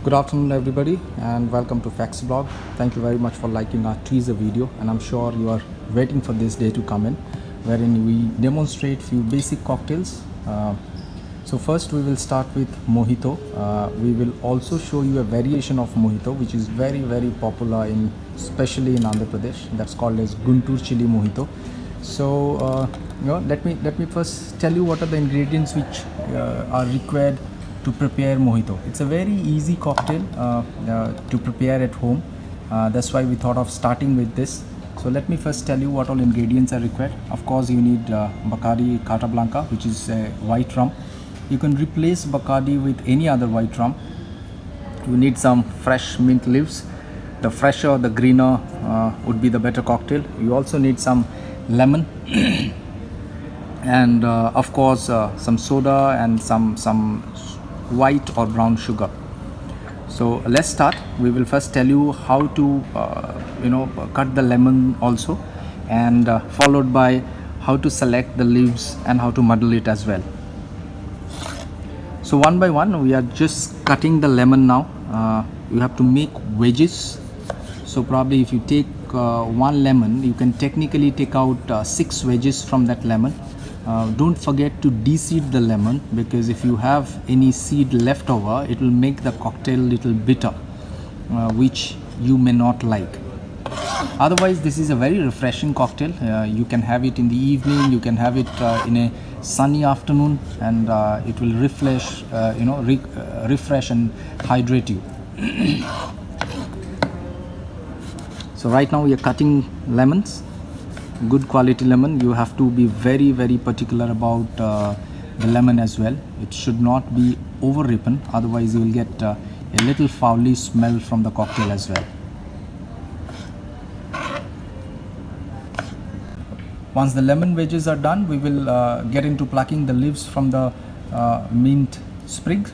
Good afternoon, everybody, and welcome to Facts Blog. Thank you very much for liking our teaser video, and I'm sure you are waiting for this day to come in, wherein we demonstrate few basic cocktails. So first, we will start with mojito. We will also show you a variation of mojito, which is very popular in, especially in Andhra Pradesh. That's called as Guntur Chili Mojito. So let me first tell you what are the ingredients which are required to prepare mojito. It's a very easy cocktail to prepare at home. That's why we thought of starting with this. So let me first tell you what all ingredients are required. Of course, you need Bacardi Carta Blanca, which is a white rum. You can replace Bacardi with any other white rum. You need some fresh mint leaves. The fresher, the greener would be the better cocktail. You also need some lemon and of course some soda and some white or brown sugar. So let's start. We will first tell you how to cut the lemon also, and followed by how to select the leaves and how to muddle it as well. So one by one we are just cutting the lemon now. You have to make wedges. So probably if you take one lemon, you can technically take out 6 wedges from that lemon. Don't forget to de-seed the lemon, because if you have any seed left over, it will make the cocktail little bitter, which you may not like. Otherwise, this is a very refreshing cocktail. You can have it in the evening, you can have it in a sunny afternoon, and it will refresh and hydrate you. So right now we are cutting lemons. Good quality lemon. You have to be very particular about the lemon as well. It should not be over ripened, otherwise you will get a little foully smell from the cocktail as well. Once the lemon wedges are done, we will get into plucking the leaves from the mint sprig.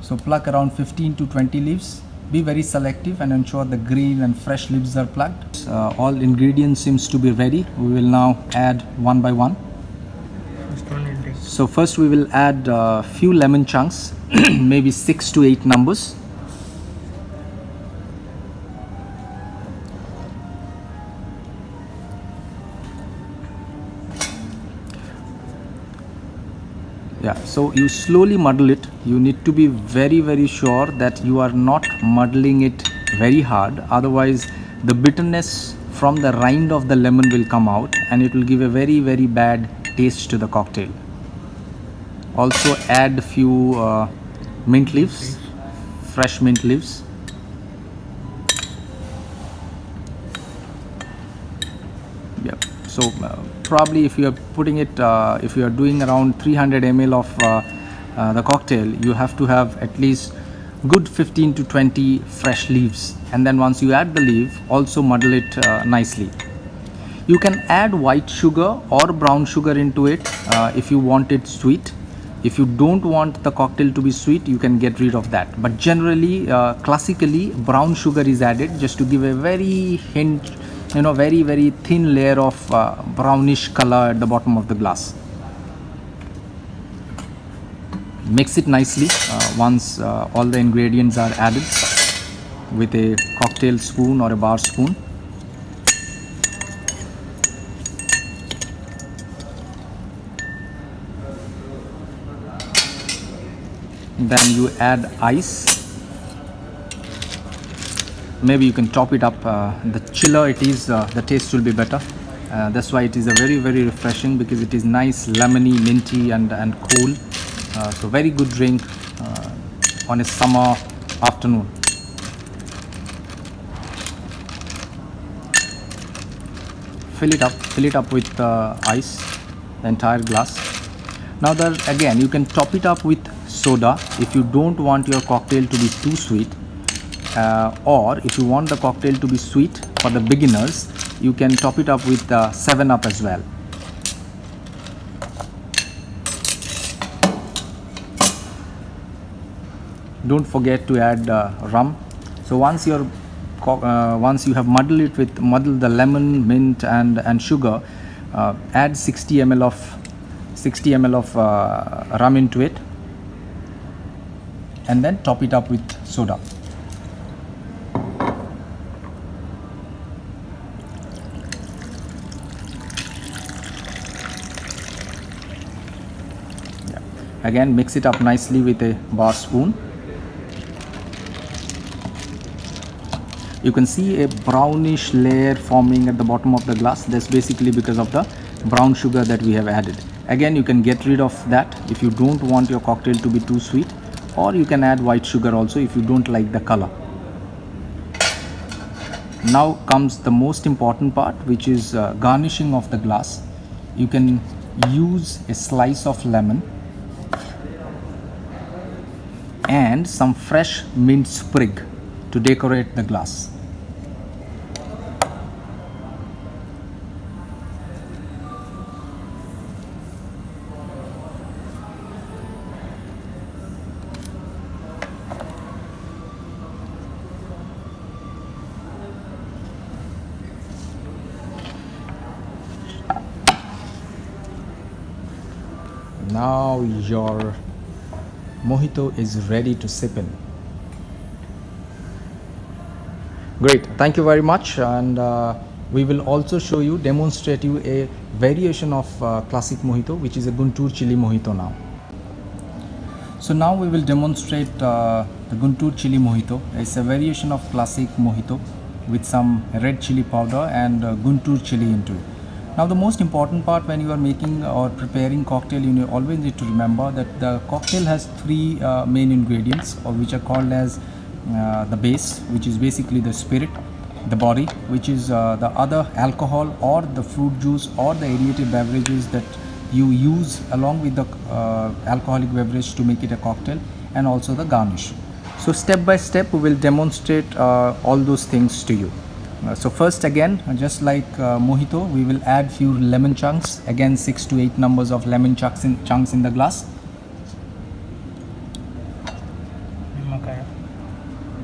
So pluck around 15 to 20 leaves. Be very selective and ensure the green and fresh leaves are plucked. All ingredients seems to be ready. We will now add one by one. So first we will add a few lemon chunks, maybe 6 to 8 numbers. Yeah, so you slowly muddle it. You need to be very sure that you are not muddling it very hard, otherwise the bitterness from the rind of the lemon will come out and it will give a very bad taste to the cocktail. Also add a few mint leaves, fresh mint leaves. Yep. So probably if you are putting it, if you are doing around 300 ml of the cocktail, you have to have at least good 15 to 20 fresh leaves, and then once you add the leaf, also muddle it nicely. You can add white sugar or brown sugar into it if you want it sweet. If you don't want the cocktail to be sweet, you can get rid of that, but generally classically brown sugar is added just to give a very hint, very thin layer of brownish color at the bottom of the glass. Mix it nicely once all the ingredients are added with a cocktail spoon or a bar spoon. Then you add ice. Maybe you can top it up. The chiller it is, the taste will be better. That's why it is a very refreshing, because it is nice, lemony, minty and cool. So very good drink on a summer afternoon. Fill it up with ice, the entire glass. Now again you can top it up with soda if you don't want your cocktail to be too sweet, or if you want the cocktail to be sweet for the beginners, you can top it up with 7-Up as well. Don't forget to add rum. So once you have muddled the lemon, mint and sugar, add 60 ml of rum into it. and then top it up with soda. Again, mix it up nicely with a bar spoon. You can see a brownish layer forming at the bottom of the glass. That's basically because of the brown sugar that we have added. Again, you can get rid of that if you don't want your cocktail to be too sweet, or you can add white sugar also if you don't like the color. Now comes the most important part, which is garnishing of the glass. You can use a slice of lemon and some fresh mint sprig to decorate the glass. Now your mojito is ready to sip in. Great, thank you very much, and we will also demonstrate you a variation of classic mojito, which is a Guntur chili mojito now. So now we will demonstrate the Guntur chili mojito. It's a variation of classic mojito with some red chili powder and Guntur chili into it. Now the most important part when you are making or preparing cocktail, you always need to remember that the cocktail has three main ingredients, or which are called as the base, which is basically the spirit, the body, which is the other alcohol or the fruit juice or the aerated beverages that you use along with the alcoholic beverage to make it a cocktail, and also the garnish. So step by step we will demonstrate all those things to you. So first, again, just like mojito, we will add few lemon chunks. Again, 6 to 8 numbers of lemon chunks in the glass.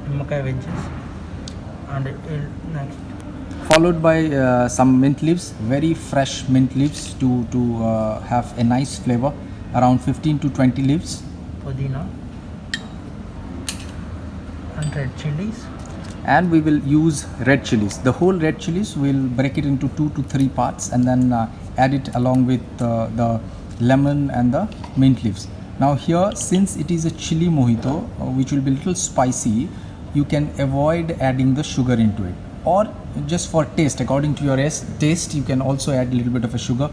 Nimmakaya wedges, and next Followed by some mint leaves, very fresh mint leaves to have a nice flavor. Around 15 to 20 leaves. Pudina and red chilies. And we will use red chilies. The whole red chilies, we'll break it into 2 to 3 parts and then add it along with the lemon and the mint leaves. Now here, since it is a chili mojito, which will be a little spicy, you can avoid adding the sugar into it, or just for taste, according to your taste, you can also add a little bit of a sugar.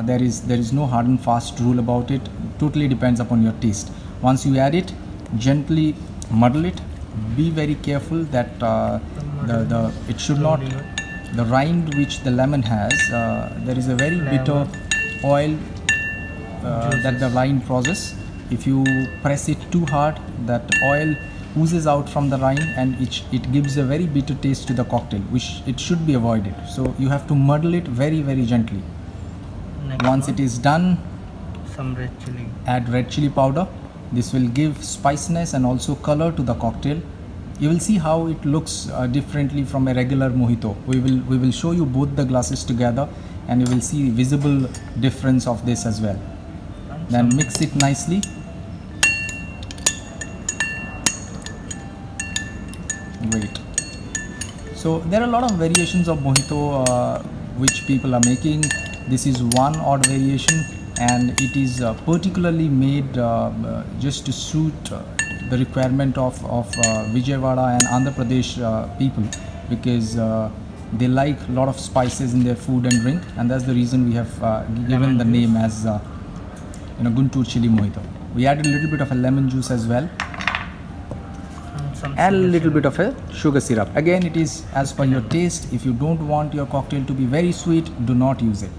There is no hard and fast rule about it. Totally depends upon your taste. Once you add it, gently muddle it. Be very careful that it should not, the rind which the lemon has, there is a very bitter oil that the rind process. If you press it too hard, that oil oozes out from the rind and it gives a very bitter taste to the cocktail, which it should be avoided. So you have to muddle it very, very gently. Once it is done, some red chili. Add red chili powder. This will give spiciness and also color to the cocktail. You will see how it looks differently from a regular mojito. We will show you both the glasses together, and you will see visible difference of this as well. Then mix it nicely. Great. So there are a lot of variations of mojito which people are making. This is one odd variation, and it is particularly made just to suit the requirement of Vijayawada and Andhra Pradesh people, because they like a lot of spices in their food and drink, and that's the reason we have given the name as Guntur chili mojito. We added a little bit of a lemon juice as well, and a little bit of a sugar syrup. Again, it is as per your taste. If you don't want your cocktail to be very sweet, do not use it.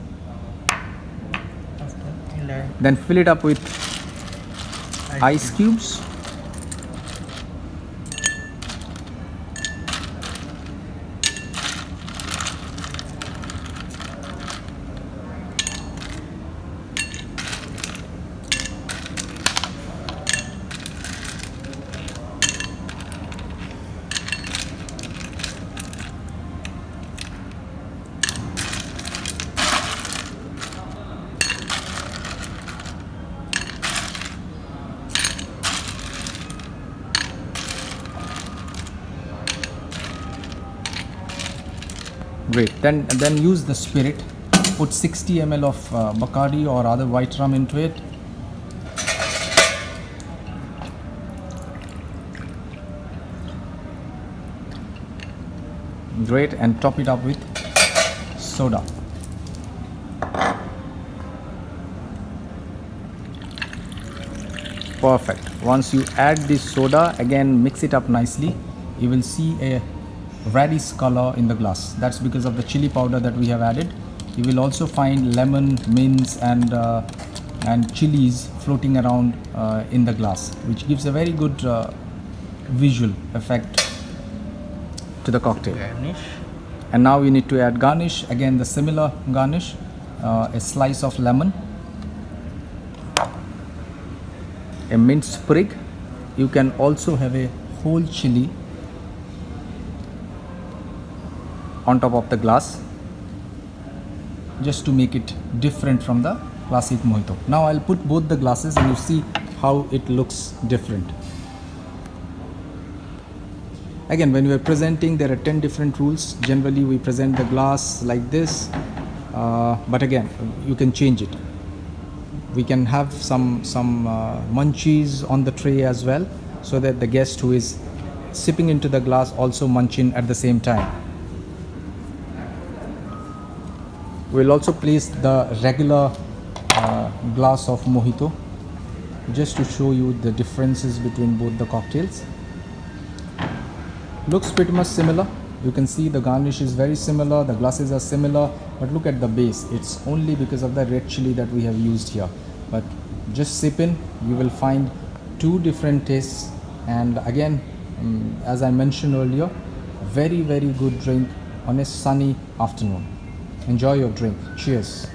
Then fill it up with ice cubes. Great. Then use the spirit. Put 60 ml of Bacardi or other white rum into it. Great, and top it up with soda. Perfect. Once you add this soda, again mix it up nicely. You will see a reddish color in the glass. That's because of the chili powder that we have added. You will also find lemon, mints, and chilies floating around in the glass, which gives a very good visual effect to the cocktail. Garnish. And now we need to add garnish. Again, the similar garnish, a slice of lemon, a mint sprig. You can also have a whole chili on top of the glass, just to make it different from the classic mojito. Now I'll put both the glasses and you see how it looks different. Again, when we are presenting, there are 10 different rules. Generally we present the glass like this, but again you can change it. We can have some munchies on the tray as well, so that the guest who is sipping into the glass also munch in at the same time. We'll also place the regular glass of mojito, just to show you the differences between both the cocktails. Looks pretty much similar. You can see the garnish is very similar, the glasses are similar, but look at the base. It's only because of the red chili that we have used here. But just sip in, you will find two different tastes. And again, as I mentioned earlier, very good drink on a sunny afternoon. Enjoy your drink. Cheers.